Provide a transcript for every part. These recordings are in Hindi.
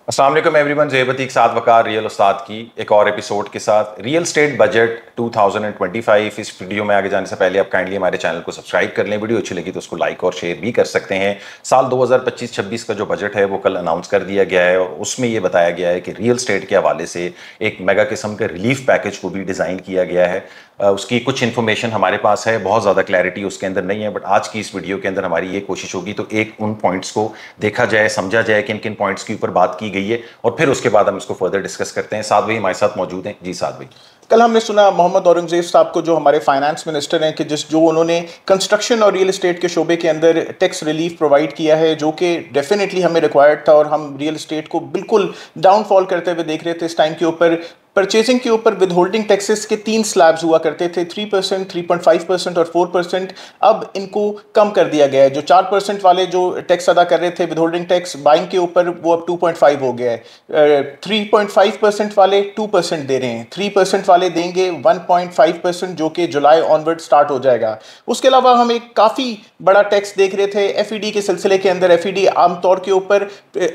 अस्सलाम वालेकुम एवरीवन, ज़ेबती के साथ वकार रियल उस्ताद की एक और एपिसोड के साथ रियल स्टेट बजट 2025। इस वीडियो में आगे जाने से पहले आप काइंडली हमारे चैनल को सब्सक्राइब कर लें। वीडियो अच्छी लगी तो उसको लाइक और शेयर भी कर सकते हैं। साल 2025-26 का जो बजट है वो कल अनाउंस कर दिया गया है और उसमें ये बताया गया है कि रियल स्टेट के हवाले से एक मेगा किस्म के रिलीफ पैकेज को भी डिज़ाइन किया गया है। उसकी कुछ इन्फॉर्मेशन हमारे पास है, बहुत ज़्यादा क्लैरिटी उसके अंदर नहीं है, बट आज की इस वीडियो के अंदर हमारी ये कोशिश होगी तो एक उन पॉइंट्स को देखा जाए, समझा जाए किन किन पॉइंट्स के ऊपर बात की गई है और फिर उसके बाद हम इसको फर्दर डिस्कस करते हैं। साद भाई हमारे साथ मौजूद हैं। जी साद भाई, कल हमने सुना मोहम्मद औरंगजेब साहब को, जो हमारे फाइनेंस मिनिस्टर हैं, कि जो उन्होंने कंस्ट्रक्शन और रियल एस्टेट के शोबे के अंदर टैक्स रिलीफ प्रोवाइड किया है, जो कि डेफिनेटली हमें रिक्वायर्ड था और हम रियल एस्टेट को बिल्कुल डाउनफॉल करते हुए देख रहे थे इस टाइम के ऊपर। परचेजिंग के ऊपर विद होल्डिंग टैक्सेस के 3 स्लैब्स हुआ करते थे, 3%, 3.5% और 4%। अब इनको कम कर दिया गया है। जो 4% वाले जो टैक्स अदा कर रहे थे विद होल्डिंग टैक्स बाइंग के ऊपर, वो अब 2.5 हो गया है। 3.5% वाले 2% दे रहे हैं, 3% वाले देंगे 1.5%, जो कि जुलाई ऑनवर्ड स्टार्ट हो जाएगा। उसके अलावा हम एक काफ़ी बड़ा टैक्स देख रहे थे एफईडी के सिलसिले के अंदर। एफईडी आमतौर के ऊपर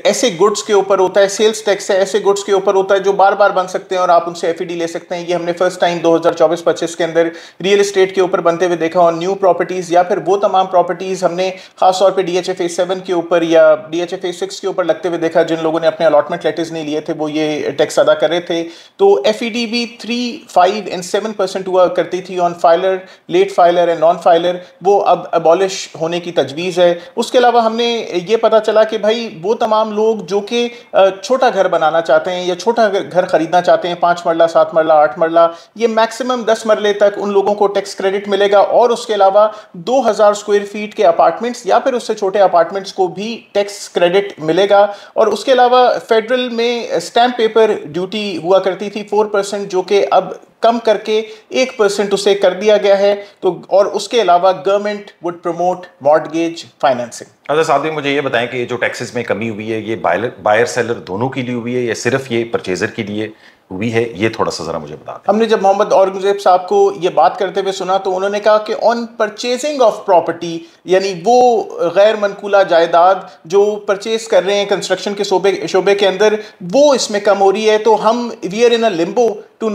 ऐसे गुड्स के ऊपर होता है, सेल्स टैक्स है, ऐसे गुड्स के ऊपर होता है जो बार बार बन सकते हैं और आप उनसे एफईडी ले सकते हैं। ये हमने फर्स्ट टाइम 2024-25 के अंदर रियल एस्टेट के ऊपर बनते हुए देखा। और न्यू प्रॉपर्टीज या फिर वो तमाम प्रॉपर्टीज हमने खासतौर पे DHFA 7 के ऊपर या DHFA 6 के ऊपर लगते हुए देखा। जिन लोगों ने अपने अलॉटमेंट लेटर्स नहीं लिए थे वो ये टैक्स अदा कर रहे थे। तो एफईडी भी 3, 5 एंड 7% हुआ करती थी on filer, late filer and non filer. वो अब अबॉलिश होने की तजवीज़ है। उसके अलावा हमने ये पता चला कि भाई वो तमाम लोग जो कि छोटा घर बनाना चाहते हैं या छोटा घर खरीदना चाहते हैं, 5 मरला, 7 मरला, 8 मरला, ये मैक्सिमम 10 मरले तक उन लोगों को टैक्स क्रेडिट मिलेगा। और उसके अलावा 2000 स्क्वायर फीट के अपार्टमेंट्स या फिर उससे छोटे अपार्टमेंट्स को भी टैक्स क्रेडिट मिलेगा। और उसके अलावा फेडरल में स्टैम्प पेपर ड्यूटी हुआ करती थी 4%, जो कि अब कम करके 1% उसे कर दिया गया है। तो और उसके अलावा government would promote mortgage financing. अच्छा साथ में मुझे ये बताएं कि ये जो टैक्सेस में कमी हुई है ये बायर सेलर दोनों के लिए हुई है या सिर्फ ये परचेजर के लिए हुई है, ये थोड़ा सा जरा मुझे बता दें। हमने जब मोहम्मद औरंगजेब साहब को ये बात करते हुए सुना तो उन्होंने कहा कि ऑन परचेजिंग ऑफ प्रॉपर्टी, यानी वो गैर मनकूला जायदाद जो परचेज कर रहे हैं कंस्ट्रक्शन के शोबे के अंदर, वो इसमें कम हो रही है। तो हम we are in a limbo to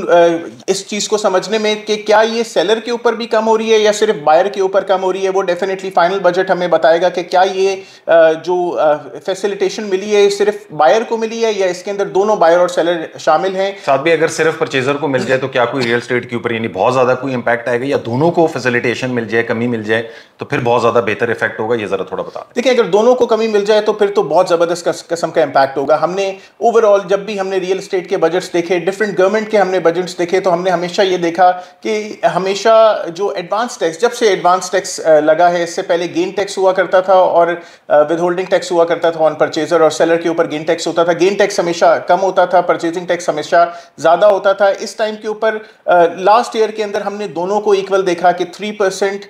इस चीज़ को समझने में कि क्या ये सेलर के ऊपर भी कम हो रही है या सिर्फ बायर के ऊपर कम हो रही है। वो डेफिनेटली फाइनल बजट हमें बताएगा कि क्या ये जो फैसिलिटेशन मिली है सिर्फ बायर को मिली है या इसके अंदर दोनों बायर और सेलर शामिल हैं। साथ भी अगर सिर्फ परचेजर को मिल जाए तो क्या कोई रियल एस्टेट के ऊपर यानी बहुत ज्यादा कोई इंपैक्ट आएगा, या दोनों को फैसिलिटेशन मिल जाए, कमी मिल जाए तो फिर बहुत ज्यादा बेहतर इफेक्ट होगा? ये जरा थोड़ा बता दें। देखिए, अगर दोनों को कमी मिल जाए तो फिर तो बहुत जबरदस्त किस्म का इंपैक्ट होगा। हमने ओवरऑल जब भी हमने रियल एस्टेट के बजट्स देखे, डिफरेंट गवर्नमेंट के हमने बजट्स देखे, तो हमने हमेशा ये देखा कि हमेशा जो एडवांस टैक्स, जब से एडवांस टैक्स लगा है, इससे पहले गेन टैक्स हुआ करता था और विद होल्डिंग टैक्स हुआ करता था ऑन परचेजर, और सेलर के ऊपर गेन टैक्स होता था। गेन टैक्स हमेशा कम होता था, परचेजिंग टैक्स हमेशा ज़्यादा होता था। इस टाइम के ऊपर लास्ट ईयर के अंदर हमने दोनों को इक्वल देखा कि 3%,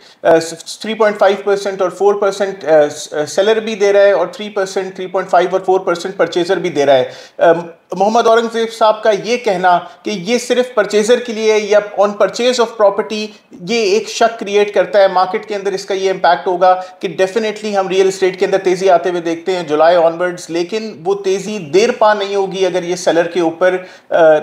3.5% और 4% सेलर भी दे रहा है और 3%, 3.5 और 4% परचेजर भी दे रहा है। मोहम्मद औरंगजेब साहब का ये कहना कि ये सिर्फ परचेजर के लिए या ऑन परचेज ऑफ प्रॉपर्टी, ये एक शक क्रिएट करता है मार्केट के अंदर। इसका ये इंपैक्ट होगा कि डेफिनेटली हम रियल एस्टेट के अंदर तेजी आते हुए देखते हैं जुलाई ऑनवर्ड्स, लेकिन वो तेजी देर पा नहीं होगी अगर ये सेलर के ऊपर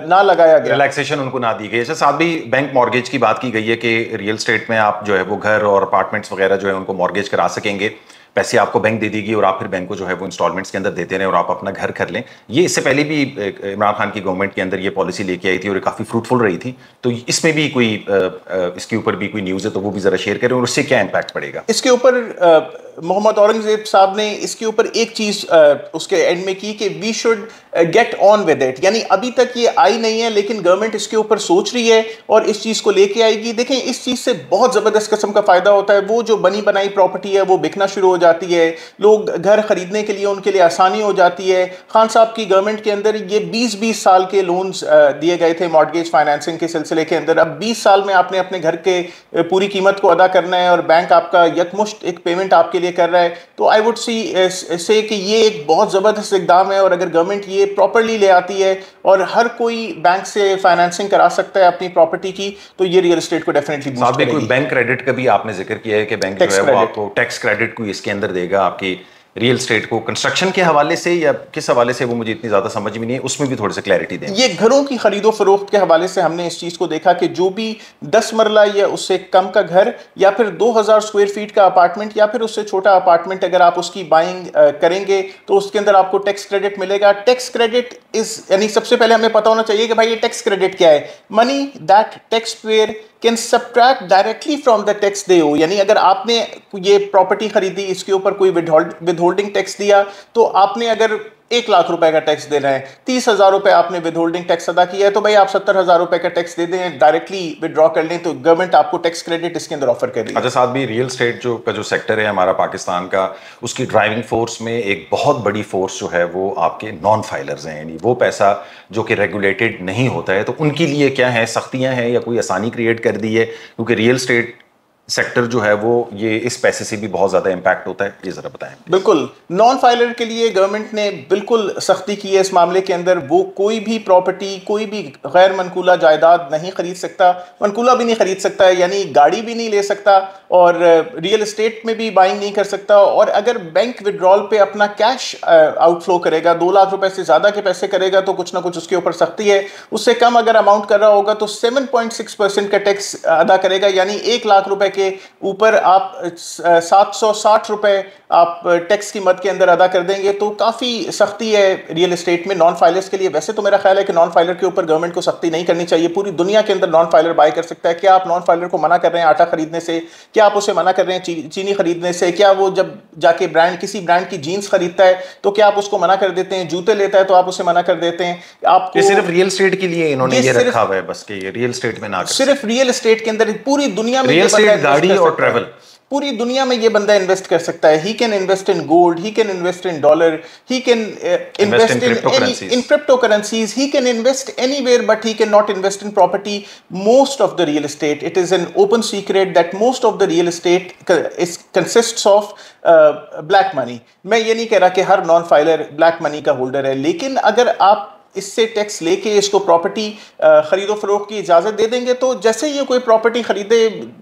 ना लगाया गया, रिलैक्सेशन उनको ना दी गई। अच्छा साथ भी बैंक मॉर्गेज की बात की गई है कि रियल एस्टेट में आप जो है वो घर और अपार्टमेंट्स वगैरह जो है उनको मॉर्गेज करा सकेंगे, पैसे आपको बैंक दे देगी और आप फिर बैंक को जो है वो इंस्टॉलमेंट्स के अंदर देते रहें और आप अपना घर कर लें। ये इससे पहले भी इमरान खान की गवर्नमेंट के अंदर ये पॉलिसी लेके आई थी और ये काफ़ी फ्रूटफुल रही थी। तो इसमें भी कोई इसके ऊपर भी कोई न्यूज़ है तो वो भी ज़रा शेयर करें और उससे क्या इम्पैक्ट पड़ेगा? इसके ऊपर मोहम्मद औरंगजेब साहब ने इसके ऊपर एक चीज़ उसके एंड में की कि we should get on with it, यानी अभी तक ये आई नहीं है लेकिन गवर्नमेंट इसके ऊपर सोच रही है और इस चीज़ को लेके आएगी। देखें, इस चीज़ से बहुत ज़बरदस्त किस्म का फ़ायदा होता है। वो जो बनी बनाई प्रॉपर्टी है वो बिकना शुरू हो जाती है, लोग घर खरीदने के लिए उनके लिए आसानी हो जाती है। खान साहब की गवर्नमेंट के अंदर ये 20-20 साल के लोन्स दिए गए थे मॉर्टगेज फाइनेंसिंग के सिलसिले के अंदर। अब 20 साल में आपने अपने घर के पूरी कीमत को अदा करना है और बैंक आपका यकमुश्त एक पेमेंट आपके लिए कर रहा है। तो आई वुड से कि ये एक बहुत ज़बरदस्त इकदाम है और अगर गवर्नमेंट ये प्रॉपरली ले आती है और हर कोई बैंक से फाइनेंसिंग करा सकता है अपनी प्रॉपर्टी की, तो ये रियल एस्टेट को डेफिनेटली बूस्ट करेगी। कोई बैंक क्रेडिट का भी आपने जिक्र किया है कि बैंक जो है वो आपको टैक्स क्रेडिट को इसके अंदर देगा आपकी रियल स्टेट को, कंस्ट्रक्शन के हवाले से या किस हवाले से, वो मुझे इतनी ज़्यादा समझ में नहीं है, उसमें भी थोड़ी सी क्लैरिटी दें। ये घरों की खरीदो फरोख्त के हवाले से हमने इस चीज़ को देखा कि जो भी 10 मरला या उससे कम का घर या फिर 2000 स्क्वायर फीट का अपार्टमेंट या फिर उससे छोटा अपार्टमेंट अगर आप उसकी बाइंग करेंगे तो उसके अंदर आपको टैक्स क्रेडिट मिलेगा। टैक्स क्रेडिट इज, यानी सबसे पहले हमें पता होना चाहिए कि भाई ये टैक्स क्रेडिट क्या है। Money that tax payer can subtract directly from the tax they owe, यानी अगर आपने ये प्रॉपर्टी खरीदी, इसके ऊपर कोई विदहोल्डिंग टैक्स दिया, तो आपने अगर 1 लाख रुपए का टैक्स देना है, 30,000 रुपए आपने विदहोल्डिंग टैक्स अदा किया है, तो भाई आप 70,000 रुपए का टैक्स दे दें, डायरेक्टली विड्रॉ कर लें, तो गवर्नमेंट आपको टैक्स क्रेडिट इसके अंदर ऑफर कर रही है। अच्छा साथ भी रियल स्टेट जो सेक्टर है हमारा पाकिस्तान का, उसकी ड्राइविंग फोर्स में एक बहुत बड़ी फोर्स जो है वो आपके नॉन फाइलर्स हैं, यानी वो पैसा जो कि रेगुलेटेड नहीं होता है, तो उनके लिए क्या है, सख्तियां हैं या कोई आसानी क्रिएट कर दी है, क्योंकि रियल स्टेट सेक्टर जो है वो ये इस पैसे से भी बहुत ज़्यादा इम्पैक्ट होता है, ये ज़रा बताएं। बिल्कुल, नॉन फाइलर के लिए गवर्नमेंट ने बिल्कुल सख्ती की है इस मामले के अंदर। वो कोई भी प्रॉपर्टी, कोई भी गैर मनकूला जायदाद नहीं खरीद सकता, मनकूला भी नहीं खरीद सकता है, यानी गाड़ी भी नहीं ले सकता और रियल एस्टेट में भी बाइंग नहीं कर सकता। और अगर बैंक विड्रॉल पे अपना कैश आउटफ्लो करेगा, 2 लाख रुपए से ज़्यादा के पैसे करेगा, तो कुछ ना कुछ उसके ऊपर सख्ती है। उससे कम अगर अमाउंट कर रहा होगा तो 7.6% का टैक्स अदा करेगा, यानी 1 लाख रुपए के ऊपर आप 760 रुपए आप टैक्स की मद के अंदर अदा कर देंगे। तो काफ़ी सख्ती है रियल एस्टेट में नॉन फाइलर्स के लिए। वैसे तो मेरा ख्याल है कि नॉन फाइलर के ऊपर गवर्नमेंट को सख्ती नहीं करनी चाहिए, पूरी दुनिया के अंदर नॉन फाइलर बाय कर सकता है। क्या आप नॉन फाइलर को मना कर रहे हैं आटा खरीदने से? क्या आप उसे मना कर रहे हैं चीनी खरीदने से? क्या वो जब जाके किसी ब्रांड की जीन्स खरीदता है तो क्या आप उसको मना कर देते हैं? जूते लेता है तो आप उसे मना कर देते हैं? आपको ये सिर्फ रियल एस्टेट के लिए इन्होंने ये रखा हुआ है बस कि ये रियल एस्टेट में ना कर, सिर्फ रियल एस्टेट के अंदर, पूरी दुनिया में रियल एस्टेट, गाड़ी और ट्रैवल, पूरी दुनिया में ये बंदा इन्वेस्ट कर सकता है। He can invest in gold, he can invest in dollar, he can invest in crypto currencies, he can invest anywhere, but he can not invest in property. Most of the real estate, it is an open secret that most of the real estate consists of black money. मैं ये नहीं कह रहा कि हर नॉन फाइलर ब्लैक मनी का होल्डर है, लेकिन अगर आप इससे टैक्स लेके इसको प्रॉपर्टी खरीदो फरोख्त की इजाज़त दे देंगे, तो जैसे ये कोई प्रॉपर्टी खरीदे,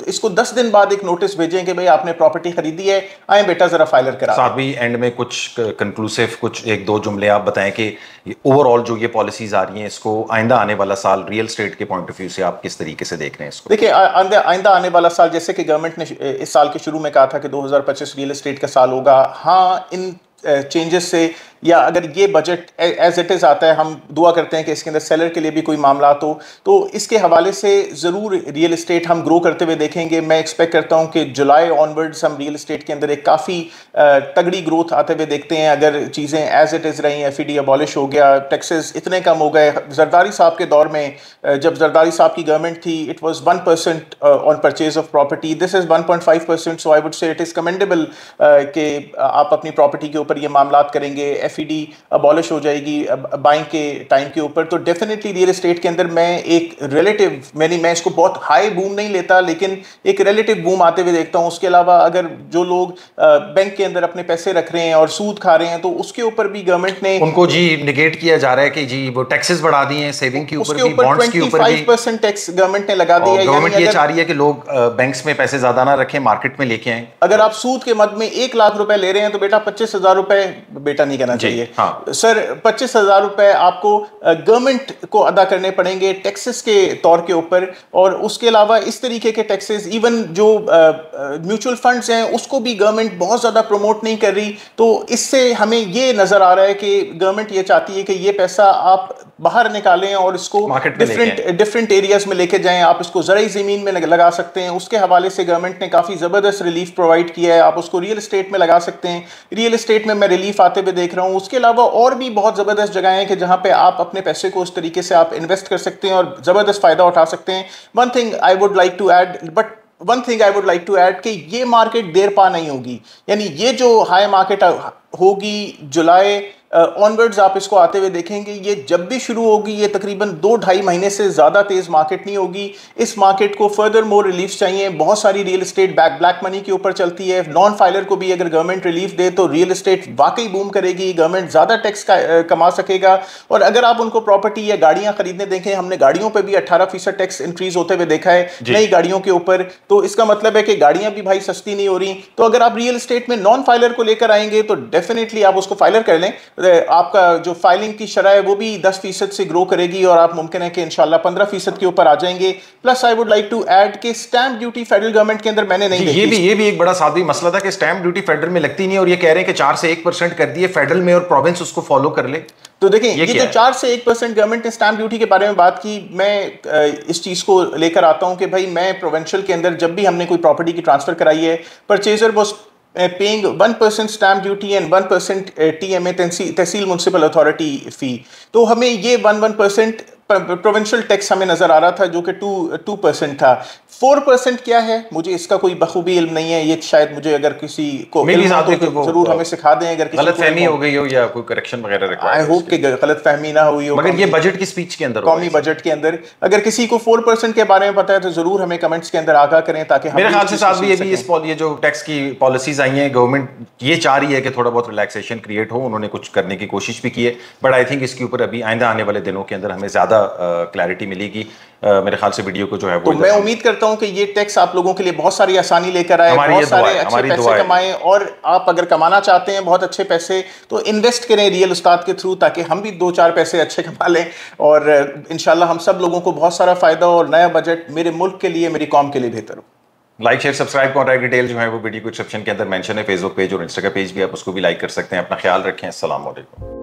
इसको 10 दिन बाद एक नोटिस भेजें कि भाई आपने प्रॉपर्टी खरीदी है, आए बेटा ज़रा फाइलर करा। साथ भी एंड में कुछ कंक्लूसिव कुछ 1-2 जुमले आप बताएं कि ओवरऑल जो ये पॉलिसीज आ रही हैं, इसको आइंदा आने वाला साल रियल एस्टेट के पॉइंट ऑफ व्यू से आप किस तरीके से देख रहे हैं इसको? देखिए, आइंदा आने वाला साल, जैसे कि गवर्नमेंट ने इस साल के शुरू में कहा था कि 2025 रियल एस्टेट का साल होगा। हाँ, इन चेंजेस से, या अगर ये बजट एज इट इज़ आता है, हम दुआ करते हैं कि इसके अंदर सेलर के लिए भी कोई मामला हो, तो इसके हवाले से ज़रूर रियल एस्टेट हम ग्रो करते हुए देखेंगे। मैं एक्सपेक्ट करता हूँ कि जुलाई ऑनवर्ड्स हम रियल एस्टेट के अंदर एक काफ़ी तगड़ी ग्रोथ आते हुए देखते हैं। अगर चीज़ें एज इट इज़ रही, FED अबॉलिश हो गया, टैक्सेस इतने कम हो गए। जरदारी साहब के दौर में, जब जरदारी साहब की गवर्नमेंट थी, it was 1% on purchase of property, this is 1.5%। So I would say it is commendable कि आप अपनी प्रॉपर्टी के ऊपर ये मामलात करेंगे। FED अबॉलिश हो जाएगी बाइंग के टाइम के ऊपर। तो डेफिनेटली रियल एस्टेट के अंदर मैं एक रिलेटिव, मैं इसको बहुत हाई बूम नहीं लेता, लेकिन एक रिलेटिव बूम आते हुए देखता हूँ। उसके अलावा अगर जो लोग बैंक के अंदर अपने पैसे रख रहे हैं और सूद खा रहे हैं, तो उसके ऊपर भी गवर्नमेंट ने, उनको जी निगेट किया जा रहा है कि जी वो टैक्सेस बढ़ा दिए हैं, सेविंग के ऊपर भी, बॉन्ड्स के ऊपर भी 25% टैक्स गवर्नमेंट ने लगा दिया है। गवर्नमेंट ये चाह रही है कि लोग बैंक्स में पैसे ज्यादा ना रखें, मार्केट में लेके आएं। अगर आप सूद के मद में 1 लाख रुपए ले रहे हैं तो बेटा 25,000 रुपए, बेटा नहीं कहना चाहिए, हाँ। सर 25,000 रुपए आपको गवर्नमेंट को अदा करने पड़ेंगे टैक्सेस के तौर के ऊपर। और उसके अलावा इस तरीके के टैक्सेस, इवन जो म्यूचुअल फंड्स हैं, उसको भी गवर्नमेंट बहुत ज़्यादा प्रमोट नहीं कर रही। तो इससे हमें ये नज़र आ रहा है कि गवर्नमेंट ये चाहती है कि ये पैसा आप बाहर निकालें और इसको डिफरेंट एरियाज में लेके जाएं। आप इसको ज़राई ज़मीन में लगा सकते हैं, उसके हवाले से गवर्नमेंट ने काफ़ी ज़बरदस्त रिलीफ प्रोवाइड किया है। आप उसको रियल एस्टेट में लगा सकते हैं, रियल एस्टेट में मैं रिलीफ आते हुए देख रहा हूँ। उसके अलावा और भी बहुत ज़बरदस्त जगह हैं कि जहाँ पे आप अपने पैसे को उस तरीके से आप इन्वेस्ट कर सकते हैं और ज़बरदस्त फ़ायदा उठा सकते हैं। One thing I would like to add कि ये मार्केट देर पा नहीं होगी, यानी ये जो हाई मार्केट होगी जुलाई ऑनवर्ड्स आप इसको आते हुए देखेंगे। ये जब भी शुरू होगी ये तकरीबन 2-2.5 महीने से ज़्यादा तेज़ मार्केट नहीं होगी। इस मार्केट को फर्दर मोर रिलीफ चाहिए। बहुत सारी रियल एस्टेट ब्लैक मनी के ऊपर चलती है। नॉन फाइलर को भी अगर गवर्नमेंट रिलीफ दे तो रियल एस्टेट वाकई बूम करेगी, गवर्नमेंट ज़्यादा टैक्स कमा सकेगा। और अगर आप उनको प्रॉपर्टी या गाड़ियां खरीदने देखें, हमने गाड़ियों पर भी 18% टैक्स इंक्रीज होते हुए देखा है नई गाड़ियों के ऊपर। तो इसका मतलब है कि गाड़ियां भी भाई सस्ती नहीं हो रही। तो अगर आप रियल एस्टेट में नॉन फाइलर को लेकर आएंगे तो डेफिनेटली आप उसको फाइलर कर लें, आपका जो फाइलिंग की शरह है वो भी 10% से ग्रो करेगी और आप मुमकिन है कि इंशाल्लाह 15% के ऊपर आ जाएंगे। Plus I would like to add कि स्टैंप ड्यूटी फेडरल गवर्नमेंट के अंदर मैंने नहीं देखी। ये भी एक बड़ा सादवी मसला था कि स्टैंप ड्यूटी फेडरल में लगती नहीं है और ये कह रहे हैं कि 4 से 1% कर दिए फेडरल में और प्रोविंस उसको फॉलो कर ले। तो देखें ये जो 4 से 1% गवर्नमेंट ने स्टैंप ड्यूटी के बारे में बात की, मैं इस चीज को लेकर आता हूं कि भाई मैं प्रोविंशियल के अंदर जब भी हमने कोई प्रॉपर्टी की ट्रांसफर कराई है, purchaser was paying 1% stamp duty and 1% TMA तहसील म्युनिसिपल अथॉरिटी फी। तो हमें ये 1% प्रोविंशियल टैक्स हमें नजर आ रहा था जो कि 2% था। 4% क्या है मुझे इसका कोई बखूबी इल्म नहीं है। ये शायद मुझे अगर किसी को तो जरूर हमें सिखा दें अगर गलतफहमी हो गई हो या कोई करेक्शन वगैरह रिक्वायर्ड। आई होप कि गलतफहमी ना हुई हो। मगर ये बजट की स्पीच के अंदर, कौमी बजट के अंदर अगर किसी को 4% के बारे में पता है तो जरूर हमें कमेंट्स के अंदर आगाह करें ताकि मेरे ख्याल से साथ भी ये जो टैक्स की पॉलिसीज आई हैं, गवर्नमेंट ये चाह रही है कि थोड़ा बहुत रिलैक्सेशन क्रिएट हो। उन्होंने कुछ करने की कोशिश भी की है, बट आई थिंक इसके ऊपर अभी आइंदा आने वाले दिनों के अंदर हमें ज्यादा क्लैरिटी मिलेगी। मेरे ख्याल से वीडियो को जो है वो, तो मैं उम्मीद करता हूं कि ये टैक्स आप लोगों के लिए बहुत सारी आसानी लेकर आए, बहुत सारे अच्छे पैसे कमाएं। और आप अगर कमाना चाहते हैं बहुत अच्छे पैसे तो इन्वेस्ट करें रियल उस्ताद के थ्रू, ताकि हम भी 2-4 पैसे अच्छे कमा लें और इंशाल्लाह हम सब लोगों को बहुत सारा फायदा और नया बजट मेरे मुल्क के लिए, मेरी कौम के लिए बेहतर हो। Like share subscribe contact detail जो है वो वीडियो को डिस्क्रिप्शन के अंदर मेंशन है। फेसबुक पेज और इंस्टाग्राम पेज भी आप उसको भी लाइक कर सकते हैं। अपना ख्याल रखें। अस्सलाम वालेकुम।